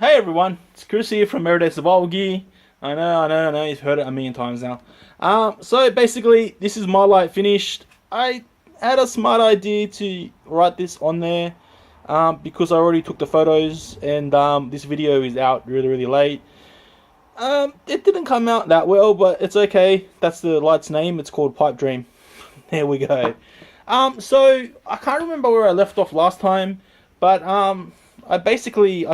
Hey everyone, it's Chris here from Everyday Survival Gear. I know, you've heard it a million times now. So basically, this is my light finished. I had a smart idea to write this on there because I already took the photos and this video is out really late. It didn't come out that well, but it's okay. That's the light's name. It's called Pipe Dream. There we go. So I can't remember where I left off last time, but I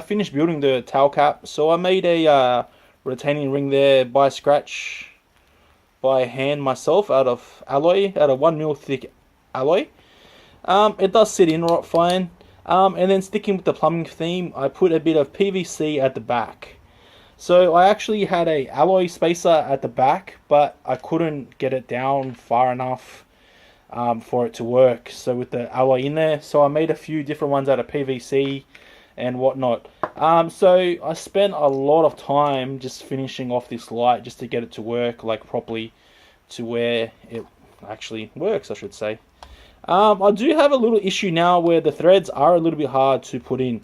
finished building the tail cap. So I made a retaining ring there by scratch, by hand myself out of alloy, out of 1 mil thick alloy. It does sit in right fine. And then sticking with the plumbing theme, I put a bit of PVC at the back. So I actually had a alloy spacer at the back, but I couldn't get it down far enough for it to work. So with the alloy in there, so I made a few different ones out of PVC and whatnot. So I spent a lot of time just finishing off this light just to get it to work like properly to where it actually works, I should say. I do have a little issue now where the threads are a little bit hard to put in.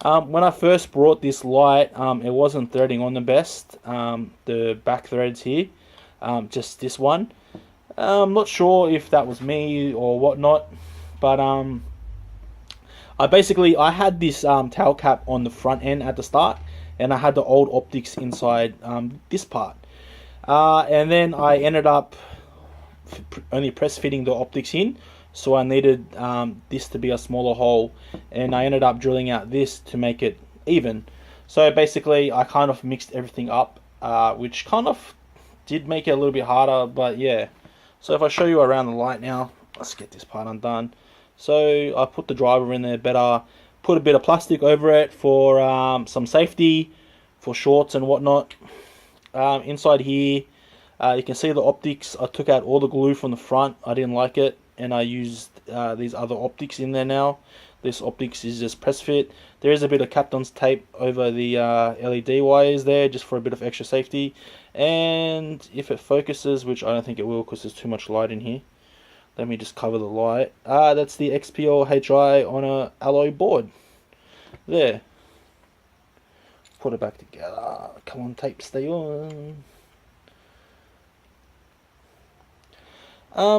When I first brought this light, it wasn't threading on the best. The back threads here, just this one. I'm not sure if that was me or whatnot, but I had this tail cap on the front end at the start, and I had the old optics inside this part. And then I ended up only press fitting the optics in, so I needed this to be a smaller hole, and I ended up drilling out this to make it even. So basically I kind of mixed everything up, which kind of did make it a little bit harder, but yeah. So if I show you around the light now, let's get this part undone. So I put the driver in there better, put a bit of plastic over it for some safety, for shorts and whatnot. Inside here, you can see the optics. I took out all the glue from the front. I didn't like it, and I used these other optics in there now. This optics is just press fit. There is a bit of Kapton's tape over the LED wires there, just for a bit of extra safety. And if it focuses, which I don't think it will because there's too much light in here. Let me just cover the light. That's the XPL HI on a alloy board. There. Put it back together. Come on, tape, stay on.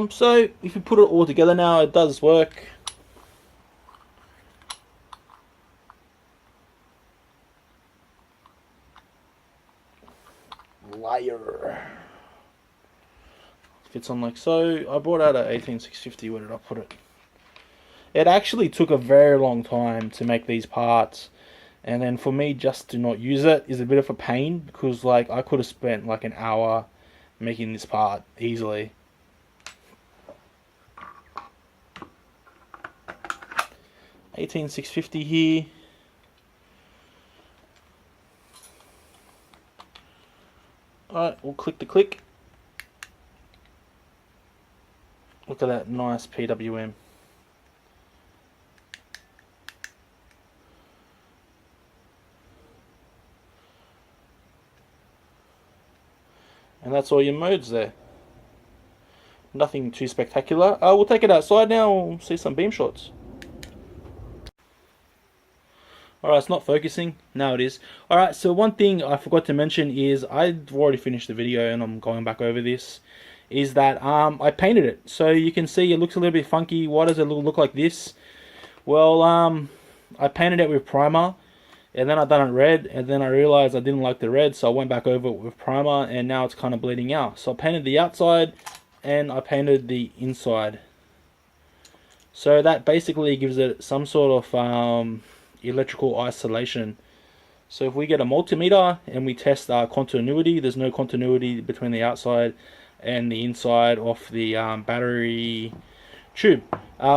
So if you put it all together now, it does work. Liar. Fits on like so. I brought out a 18650. Where did I put it? It actually took a very long time to make these parts, and then for me just to not use it is a bit of a pain, because like I could have spent like an hour making this part easily. 18650 here. Alright, we'll click the click. Look at that nice PWM. And that's all your modes there. Nothing too spectacular. We'll take it outside now and see some beam shots. Alright, it's not focusing. Now it is. Alright, so one thing I forgot to mention is I've already finished the video and I'm going back over this. Is that I painted it. So you can see it looks a little bit funky. Why does it look like this? Well, I painted it with primer, and then I done it red, and then I realized I didn't like the red, so I went back over it with primer, and now it's kind of bleeding out. So I painted the outside, and I painted the inside. So that basically gives it some sort of electrical isolation. So if we get a multimeter and we test continuity, there's no continuity between the outside and the inside of the battery tube,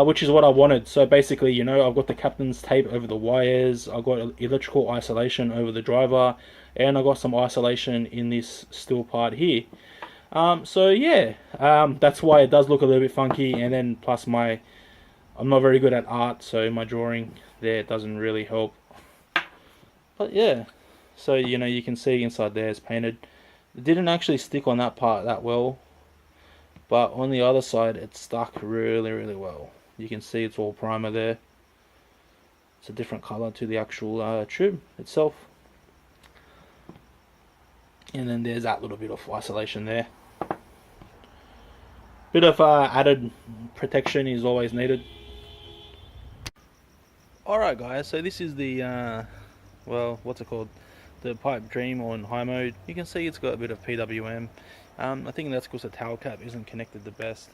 which is what I wanted. So basically, you know, I've got the Kapton's tape over the wires, I've got electrical isolation over the driver, and I've got some isolation in this steel part here. So yeah, that's why it does look a little bit funky, and then plus I'm not very good at art, so my drawing there doesn't really help. But yeah, so you know, you can see inside there is painted. It didn't actually stick on that part that well, but on the other side it stuck really well. You can see it's all primer there. It's a different color to the actual tube itself. And then there's that little bit of isolation there. Bit of added protection is always needed. Alright guys, so this is the, well, what's it called? The Pipe Dream on high mode. You can see it's got a bit of PWM. I think that's because the tail cap isn't connected the best.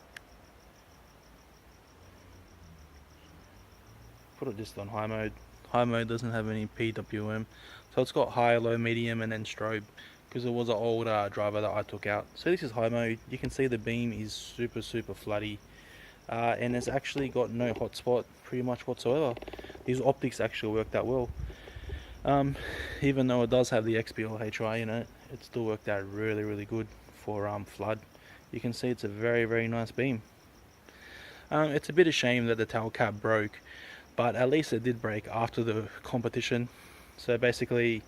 Put it just on high mode. High mode doesn't have any PWM. So it's got high, low, medium and then strobe. Because it was an old driver that I took out. So this is high mode. You can see the beam is super floody. And it's actually got no hotspot pretty much whatsoever. These optics actually worked out well. Even though it does have the XPL HI in it, it still worked out really good for flood. You can see it's a very nice beam. It's a bit of a shame that the tail cap broke, but at least it did break after the competition. So basically,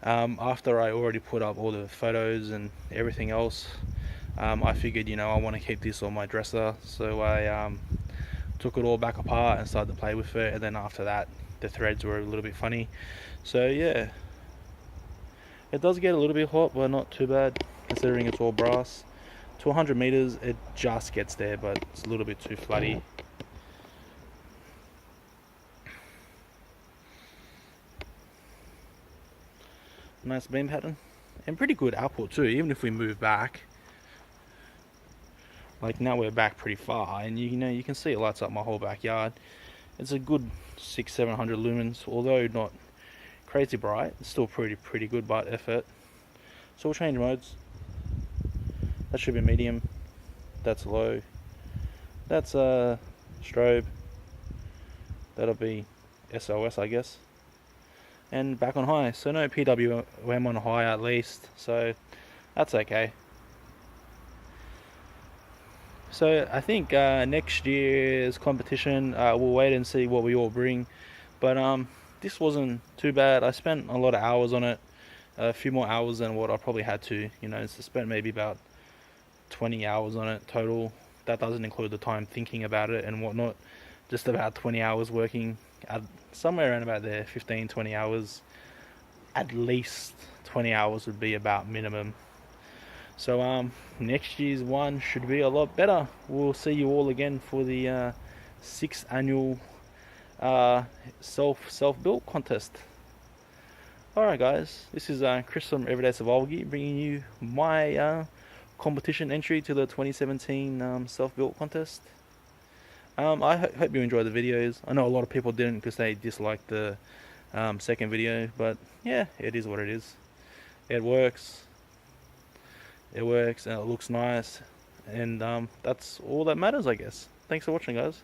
after I already put up all the photos and everything else, I figured, you know, I want to keep this on my dresser, so I took it all back apart and started to play with it. And then after that, the threads were a little bit funny. So yeah, it does get a little bit hot, but not too bad considering it's all brass. To 100 meters, it just gets there, but it's a little bit too floody. Nice beam pattern and pretty good output too, even if we move back. Like now we're back pretty far, and you know, you can see it lights up my whole backyard. It's a good 600-700 lumens, although not crazy bright. It's still pretty good by effort. So we'll change modes. That should be medium. That's low. That's strobe. That'll be SOS, I guess. And back on high. So no PWM on high at least. So that's okay. So I think next year's competition, we'll wait and see what we all bring. But this wasn't too bad. I spent a lot of hours on it, a few more hours than what I probably had to. You know, so spent maybe about 20 hours on it total. That doesn't include the time thinking about it and whatnot. Just about 20 hours working, somewhere around about there, 15-20 hours. At least 20 hours would be about minimum. So next year's one should be a lot better. We'll see you all again for the 6th annual self-built contest. Alright guys, this is Chris from Everyday Survival Gear, bringing you my competition entry to the 2017 self-built contest. I hope you enjoyed the videos. I know a lot of people didn't because they disliked the second video, but yeah, it is what it is. It works and it looks nice, and that's all that matters, I guess. Thanks for watching, guys.